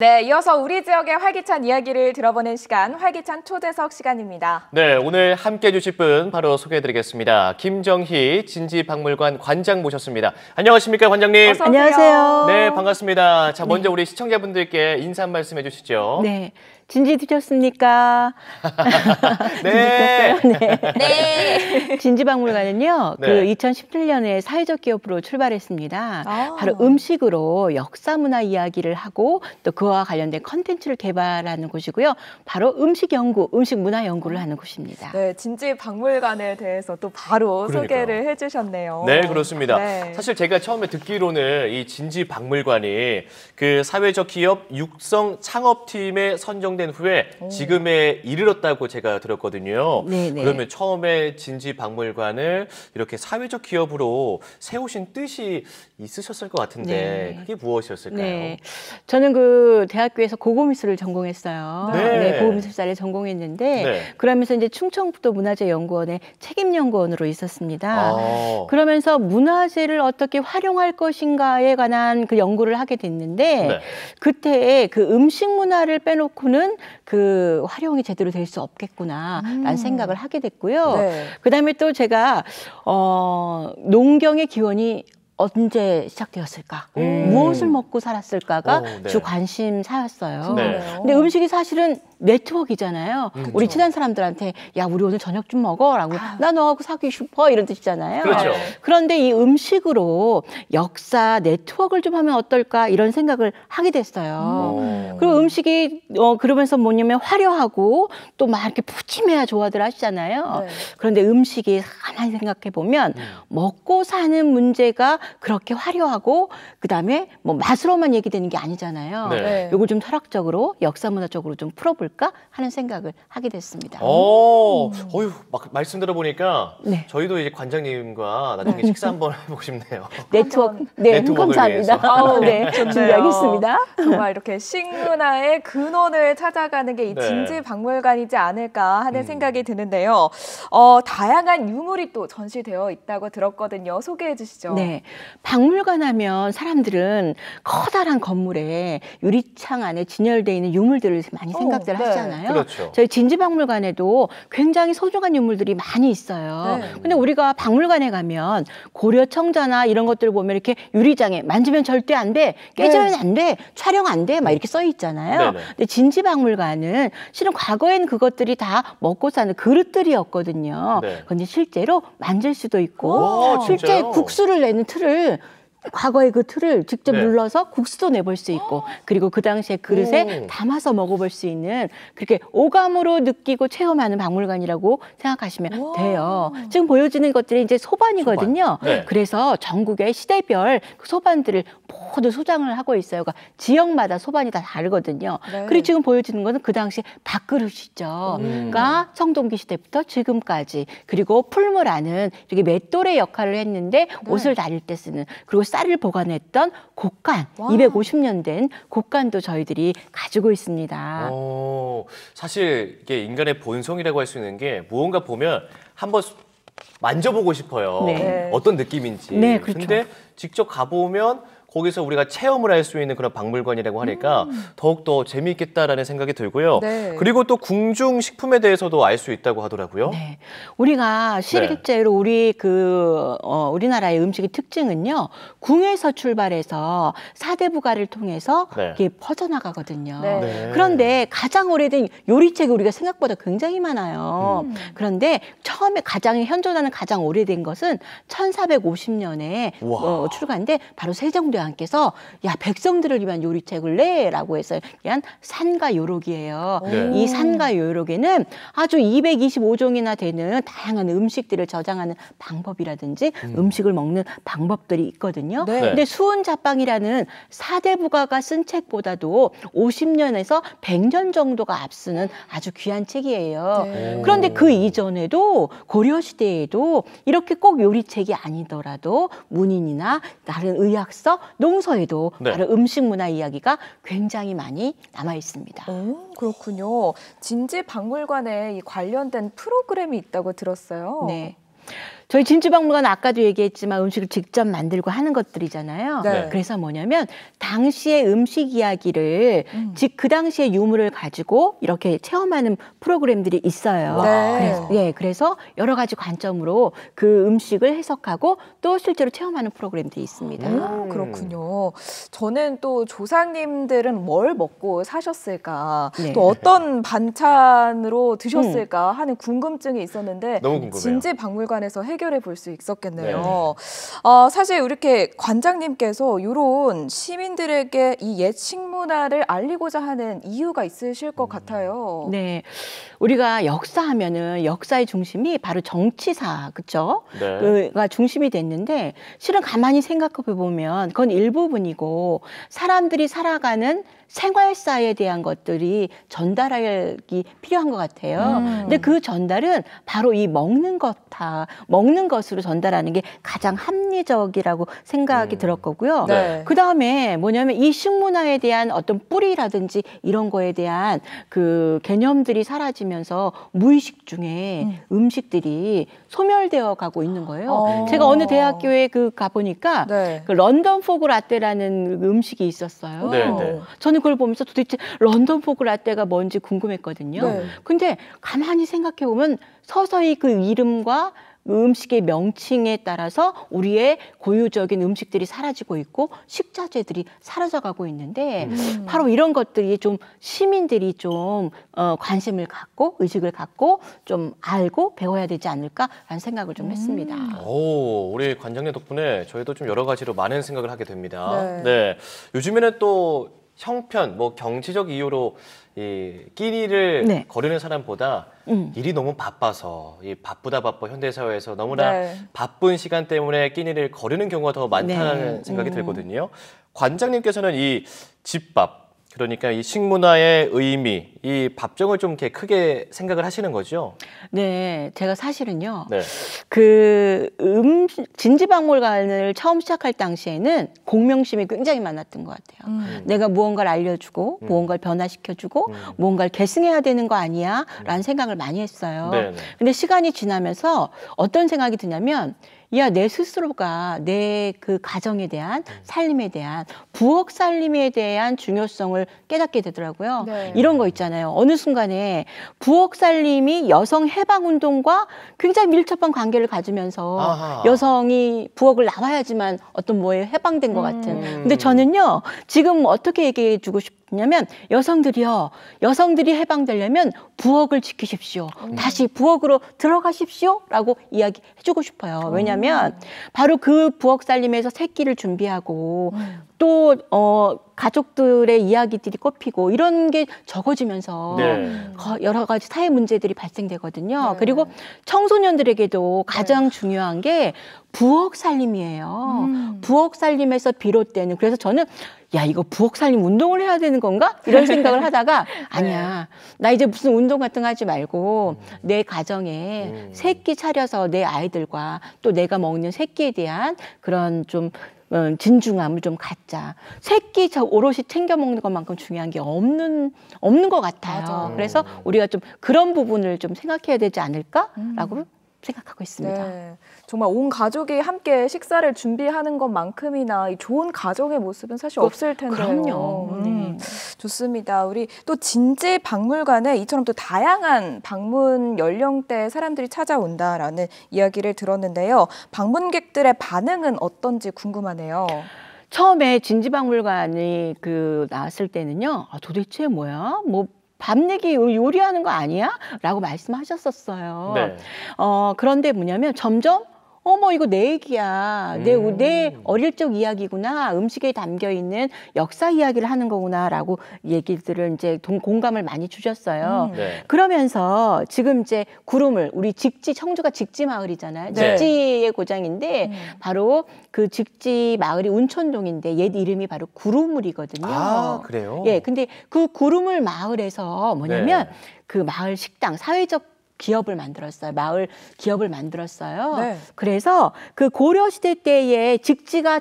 네, 이어서 우리 지역의 활기찬 이야기를 들어보는 시간, 활기찬 초대석 시간입니다. 네, 오늘 함께해 주실 분 바로 소개해드리겠습니다. 김정희 진지박물관 관장 모셨습니다. 안녕하십니까, 관장님? 어서 오세요. 안녕하세요. 네, 반갑습니다. 자, 먼저 우리 시청자분들께 인사 한 말씀 해주시죠. 네. 진지 드셨습니까? 네. 네. 진지박물관은요, 네. 그 2017년에 사회적 기업으로 출발했습니다. 아. 바로 음식으로 역사문화 이야기를 하고 또 그와 관련된 컨텐츠를 개발하는 곳이고요. 바로 음식 연구, 음식 문화 연구를 하는 곳입니다. 네, 진지박물관에 대해서 또 바로 그러니까요. 소개를 해주셨네요. 네, 그렇습니다. 네. 사실 제가 처음에 듣기로는 이 진지박물관이 그 사회적 기업 육성 창업팀에 선정된 후에 지금에 이르렀다고 제가 들었거든요. 네네. 그러면 처음에 진지박물관을 이렇게 사회적 기업으로 세우신 뜻이 있으셨을 것 같은데 네. 그게 무엇이었을까요? 네. 저는 그 대학교에서 고고미술을 전공했어요. 네. 고고미술사를 전공했는데 네. 그러면서 이제 충청북도 문화재연구원의 책임연구원으로 있었습니다. 아. 그러면서 문화재를 어떻게 활용할 것인가에 관한 그 연구를 하게 됐는데 네. 그때 그 음식 문화를 빼놓고는 그 활용이 제대로 될 수 없겠구나라는 생각을 하게 됐고요. 네. 그다음에 또 제가 농경의 기원이 언제 시작되었을까? 무엇을 먹고 살았을까가 네. 주 관심사였어요. 네. 근데 음식이 사실은 네트워크이잖아요. 우리 친한 사람들한테 야 우리 오늘 저녁 좀 먹어라고 나 너하고 사귀고 싶어 이런 뜻이잖아요. 그렇죠. 그런데 이 음식으로 역사 네트워크를 좀 하면 어떨까 이런 생각을 하게 됐어요. 그리고 음식이 그러면서 뭐냐면 화려하고 또 막 이렇게 푸짐해야 좋아들 하시잖아요. 네. 그런데 음식이 가만히 생각해 보면 먹고 사는 문제가 그렇게 화려하고 그다음에 뭐 맛으로만 얘기되는 게 아니잖아요. 네. 네. 요걸 좀 철학적으로 역사문화적으로 좀 풀어볼까 하는 생각을 하게 됐습니다. 어휴, 막 말씀 들어보니까 네. 저희도 이제 관장님과 나중에 식사 한번 해보고 싶네요. 네트워크, 네, 네트워크를 감사합니다. 위해서. 네, 좋네요. 준비하겠습니다. 정말 이렇게 식문화의 근원을 찾아가는 게 이 네. 진지박물관이지 않을까 하는 생각이 드는데요. 다양한 유물이 또 전시되어 있다고 들었거든요. 소개해 주시죠. 네, 박물관 하면 사람들은 커다란 건물에 유리창 안에 진열되어 있는 유물들을 많이 생각들 네. 하시잖아요. 그렇죠. 저희 진지박물관에도 굉장히 소중한 유물들이 많이 있어요. 네. 근데 우리가 박물관에 가면 고려 청자나 이런 것들을 보면 이렇게 유리장에 만지면 절대 안 돼, 깨지면 안 돼, 촬영 안 돼, 막 이렇게 써 있잖아요. 네네. 근데 진지박물관은 실은 과거엔 그것들이 다 먹고 사는 그릇들이었거든요. 네. 근데 실제로 만질 수도 있고 오, 실제 진짜요? 국수를 내는 틀을 과거의 그 틀을 직접 네. 눌러서 국수도 내볼 수 있고 그리고 그 당시에 그릇에 오. 담아서 먹어볼 수 있는 그렇게 오감으로 느끼고 체험하는 박물관이라고 생각하시면 우와. 돼요. 지금 보여지는 것들이 이제 소반이거든요. 소반. 네. 그래서 전국의 시대별 그 소반들을 모두 소장을 하고 있어요. 그러니까 지역마다 소반이 다 다르거든요. 네. 그리고 지금 보여지는 것은 그 당시 밥그릇이죠. 그러니까 성동기 시대부터 지금까지 그리고 풀무라는 이렇게 맷돌의 역할을 했는데 옷을 다릴 때 쓰는 그리고 쌀을 보관했던 곡간, 와. 250년 된 곡간도 저희들이 가지고 있습니다. 사실 이게 인간의 본성이라고 할 수 있는 게 무언가 보면 한번 만져보고 싶어요. 네. 어떤 느낌인지. 네, 그렇죠. 근데 직접 가보면 거기서 우리가 체험을 할 수 있는 그런 박물관이라고 하니까 더욱더 재미있겠다라는 생각이 들고요. 네. 그리고 또 궁중식품에 대해서도 알 수 있다고 하더라고요. 네. 우리가 실제로 우리 우리나라의 음식의 특징은요. 궁에서 출발해서 사대부가를 통해서 네. 이게 퍼져나가거든요. 네. 네. 그런데 가장 오래된 요리책이 우리가 생각보다 굉장히 많아요. 그런데 처음에 현존하는 가장 오래된 것은 1450년에 우와. 출간돼 바로 세종대왕께서 야 백성들을 위한 요리책을 내라고 해서 그냥 산가요록이에요. 네. 이 산가요록에는 아주 225종이나 되는 다양한 음식들을 저장하는 방법이라든지 음식을 먹는 방법들이 있거든요. 네. 근데 수은자빵이라는 사대부가가 쓴 책보다도 50년에서 100년 정도가 앞서는 아주 귀한 책이에요. 네. 그런데 그 이전에도 고려시대에도 이렇게 꼭 요리책이 아니더라도 문인이나 다른 의학서, 농서에도 네. 바로 음식 문화 이야기가 굉장히 많이 남아 있습니다. 그렇군요. 진지박물관에 이 관련된 프로그램이 있다고 들었어요. 네. 저희 진주박물관 아까도 얘기했지만 음식을 직접 만들고 하는 것들이잖아요. 네. 그래서 뭐냐면 당시의 음식 이야기를 즉 그 당시의 유물을 가지고 이렇게 체험하는 프로그램들이 있어요. 네. 그래서 여러 가지 관점으로 그 음식을 해석하고 또 실제로 체험하는 프로그램들이 있습니다. 그렇군요. 저는 또 조상님들은 뭘 먹고 사셨을까, 네. 또 어떤 반찬으로 드셨을까 하는 궁금증이 있었는데 너무 궁금해요. 진지박물관에서 해결해 볼 수 있었겠네요. 네. 사실 이렇게 관장님께서 이런 시민들에게 이 옛 식문화를 알리고자 하는 이유가 있으실 것 같아요. 네, 우리가 역사하면은 역사의 중심이 바로 정치사, 그렇죠? 네. 가 중심이 됐는데 실은 가만히 생각해 보면 그건 일부분이고 사람들이 살아가는 생활사에 대한 것들이 전달하기 필요한 것 같아요. 근데 그 전달은 바로 이 먹는 것으로 전달하는 게 가장 합리적이라고 생각이 들었거고요. 네. 그 다음에 뭐냐면 이 식문화에 대한 어떤 뿌리라든지 이런 거에 대한 그 개념들이 사라지면서 무의식 중에 음식들이 소멸되어 가고 있는 거예요. 제가 어느 대학교에 가보니까 네. 그 런던 포그 라떼라는 음식이 있었어요. 네, 네. 저는 그걸 보면서 도대체 런던 포그 라떼가 뭔지 궁금했거든요. 네. 근데 가만히 생각해 보면 서서히 그 이름과 음식의 명칭에 따라서 우리의 고유적인 음식들이 사라지고 있고 식자재들이 사라져가고 있는데 바로 이런 것들이 좀 시민들이 좀 관심을 갖고 의식을 갖고 좀 알고 배워야 되지 않을까라는 생각을 좀 했습니다. 오, 우리 관장님 덕분에 저희도 좀 여러 가지로 많은 생각을 하게 됩니다. 네. 네. 요즘에는 또 형편, 뭐 경제적 이유로 이 끼니를 네. 거르는 사람보다 일이 너무 바빠서 이 바쁘다 현대사회에서 너무나 네. 바쁜 시간 때문에 끼니를 거르는 경우가 더 많다는 네. 생각이 들거든요. 관장님께서는 이 집밥, 그러니까 이 식문화의 의미, 이 밥정을 좀 이렇게 크게 생각을 하시는 거죠? 네, 제가 사실은요. 네. 진지박물관을 처음 시작할 당시에는 공명심이 굉장히 많았던 것 같아요. 내가 무언가를 알려주고 무언가를 변화시켜주고 무언가를 계승해야 되는 거 아니야? 라는 생각을 많이 했어요. 네네. 근데 시간이 지나면서 어떤 생각이 드냐면 야, 내 스스로가 내 그 가정에 대한 살림에 대한 부엌 살림에 대한 중요성을 깨닫게 되더라고요. 네. 이런 거 있잖아요. 어느 순간에 부엌 살림이 여성 해방 운동과 굉장히 밀접한 관계를 가지면서 아하. 여성이 부엌을 나와야지만 어떤 뭐에 해방된 것 같은. 근데 저는요, 지금 어떻게 얘기해 주고 싶냐면 여성들이 해방되려면 부엌을 지키십시오. 다시 부엌으로 들어가십시오라고 이야기해 주고 싶어요. 왜냐하면 바로 그 부엌 살림에서 새끼를 준비하고 또 가족들의 이야기들이 꼽히고 이런 게 적어지면서 네. 여러 가지 사회 문제들이 발생되거든요. 네. 그리고 청소년들에게도 가장 중요한 게 부엌 살림이에요. 부엌 살림에서 비롯되는, 그래서 저는 야, 이거 부엌 살림 운동을 해야 되는 건가? 이런 생각을 하다가 아니야. 나 이제 무슨 운동 같은 거 하지 말고 내 가정에 새끼 차려서 내 아이들과 또 내가 먹는 새끼에 대한 그런 좀 진중함을 좀 갖자. 새끼 오롯이 챙겨 먹는 것만큼 중요한 게 없는 것 같아요. 맞아요. 그래서 우리가 좀 그런 부분을 좀 생각해야 되지 않을까라고 생각하고 있습니다. 네. 정말 온 가족이 함께 식사를 준비하는 것만큼이나 이 좋은 가정의 모습은 사실 없을 텐데요. 그럼요. 네. 좋습니다. 우리 또 진지박물관에 이처럼 또 다양한 방문 연령대 사람들이 찾아온다라는 이야기를 들었는데요. 방문객들의 반응은 어떤지 궁금하네요. 처음에 진지박물관이 나왔을 때는요. 도대체 뭐야? 밥 내기 요리하는 거 아니야? 라고 말씀하셨었어요. 네. 그런데 뭐냐면 점점 이거 내 얘기야. 내 어릴 적 이야기구나. 음식에 담겨 있는 역사 이야기를 하는 거구나라고 얘기들을 이제 공감을 많이 주셨어요. 네. 그러면서 지금 이제 우리 청주가 직지 마을이잖아요. 네. 직지의 고장인데 바로 그 직지 마을이 운천동인데 옛 이름이 바로 구루물이거든요. 아, 그래요? 예, 근데 그 구루물 마을에서 뭐냐면 네. 그 마을 식당, 사회적 기업을 만들었어요. 마을 기업을 만들었어요. 네. 그래서 그 고려 시대 때에 직지가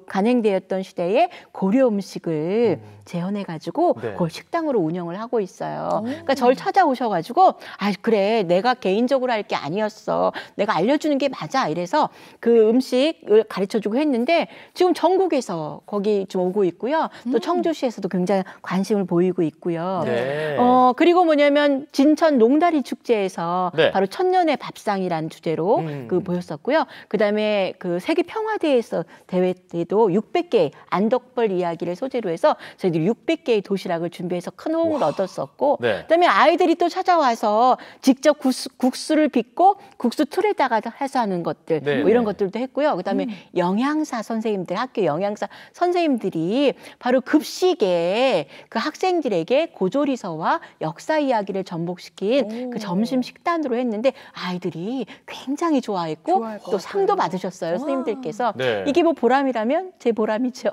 간행되었던 시대에 고려 음식을 재현해 가지고 네. 그걸 식당으로 운영을 하고 있어요. 그러니까 저를 찾아오셔 가지고 아 그래 내가 개인적으로 할 게 아니었어. 내가 알려주는 게 맞아. 이래서 그 음식을 가르쳐주고 했는데 지금 전국에서 거기 좀 오고 있고요. 또 청주시에서도 굉장히 관심을 보이고 있고요. 네. 그리고 뭐냐면 진천 농다리 축제에서 네. 바로 천년의 밥상이라는 주제로 그 보였었고요. 그다음에 그 세계 평화대회에서 대회 때도 600개 안덕벌 이야기를 소재로 해서 저희들이 600개의 도시락을 준비해서 큰 호응을 얻었었고 네. 그다음에 아이들이 또 찾아와서 직접 국수를 빚고 국수 틀에다가 해서 하는 것들 네, 뭐 이런 네. 것들도 했고요. 그다음에 영양사 선생님들 학교 영양사 선생님들이 바로 급식에 그 학생들에게 고조리서와 역사 이야기를 전복시킨 그 점심 식단으로 했는데 아이들이 굉장히 좋아했고 좋아할 것 또 상도 같아요. 받으셨어요. 선생님들께서 네. 이게 뭐 보람이라면 제 보람이죠.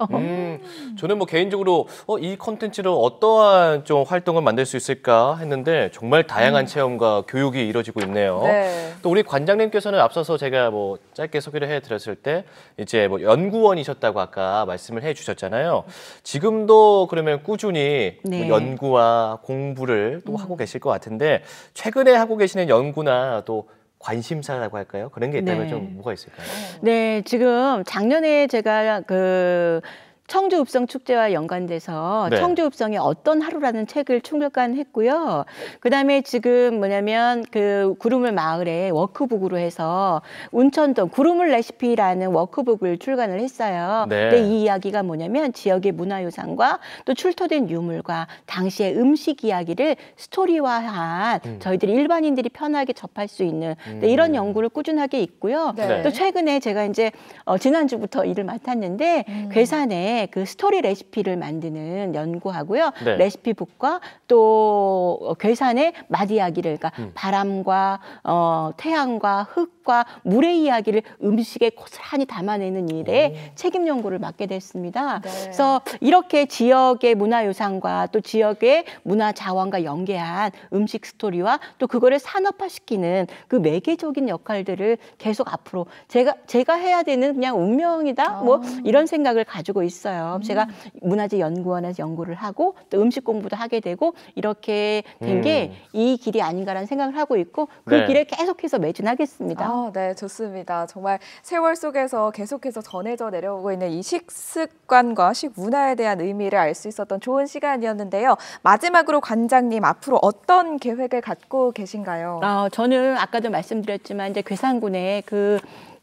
저는 뭐 개인적으로 이 콘텐츠로 어떠한 좀 활동을 만들 수 있을까 했는데 정말 다양한 체험과 교육이 이루어지고 있네요. 네. 또 우리 관장님께서는 앞서서 제가 뭐 짧게 소개를 해드렸을 때 이제 뭐 연구원이셨다고 아까 말씀을 해주셨잖아요. 지금도 그러면 꾸준히 네. 뭐 연구와 공부를 또 하고 계실 것 같은데 최근에 하고 계시는 연구나 또 관심사라고 할까요? 그런 게 있다면 네. 좀 뭐가 있을까요? 네, 지금 작년에 제가 그 청주 읍성 축제와 연관돼서 네. 청주 읍성의 어떤 하루라는 책을 출간했고요. 그다음에 지금 뭐냐면 그 구름을 마을에 워크북으로 해서 운천동 구름을 레시피라는 워크북을 출간을 했어요. 네. 근데 이 이야기가 뭐냐면 지역의 문화유산과 또 출토된 유물과 당시의 음식 이야기를 스토리화한 저희들이 일반인들이 편하게 접할 수 있는 네, 이런 연구를 꾸준하게 있고요. 네. 또 최근에 제가 이제 지난주부터 일을 맡았는데 괴산에 그 스토리 레시피를 만드는 연구하고요. 네. 레시피북과 또 괴산의 맛 이야기를 그러니까 바람과 태양과 흙과 물의 이야기를 음식에 고스란히 담아내는 일에 책임 연구를 맡게 됐습니다. 네. 그래서 이렇게 지역의 문화유산과 또 지역의 문화 자원과 연계한 음식 스토리와 또 그거를 산업화시키는 그 매개적인 역할들을 계속 앞으로 제가 해야 되는 그냥 운명이다 뭐 이런 생각을 가지고 있어요. 제가 문화재 연구원에서 연구를 하고 또 음식 공부도 하게 되고 이렇게 된 게 이 길이 아닌가라는 생각을 하고 있고 그 네. 길에 계속해서 매진하겠습니다. 아, 네, 좋습니다. 정말 세월 속에서 계속해서 전해져 내려오고 있는 이 식습관과 식문화에 대한 의미를 알 수 있었던 좋은 시간이었는데요. 마지막으로 관장님, 앞으로 어떤 계획을 갖고 계신가요? 저는 아까도 말씀드렸지만 이제 괴산군에 그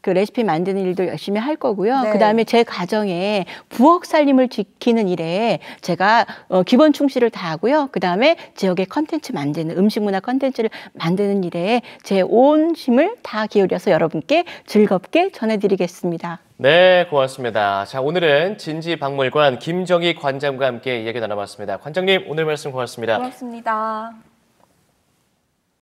레시피 만드는 일도 열심히 할 거고요. 네. 그다음에 제 가정에 부엌 살림을 지키는 일에 제가 기본 충실을 다하고요. 그다음에 지역의 컨텐츠 만드는 음식 문화 컨텐츠를 만드는 일에 제 온 힘을 다 기울여서 여러분께 즐겁게 전해드리겠습니다. 네, 고맙습니다. 자, 오늘은 진지박물관 김정희 관장과 함께 이야기 나눠봤습니다. 관장님, 오늘 말씀 고맙습니다. 고맙습니다.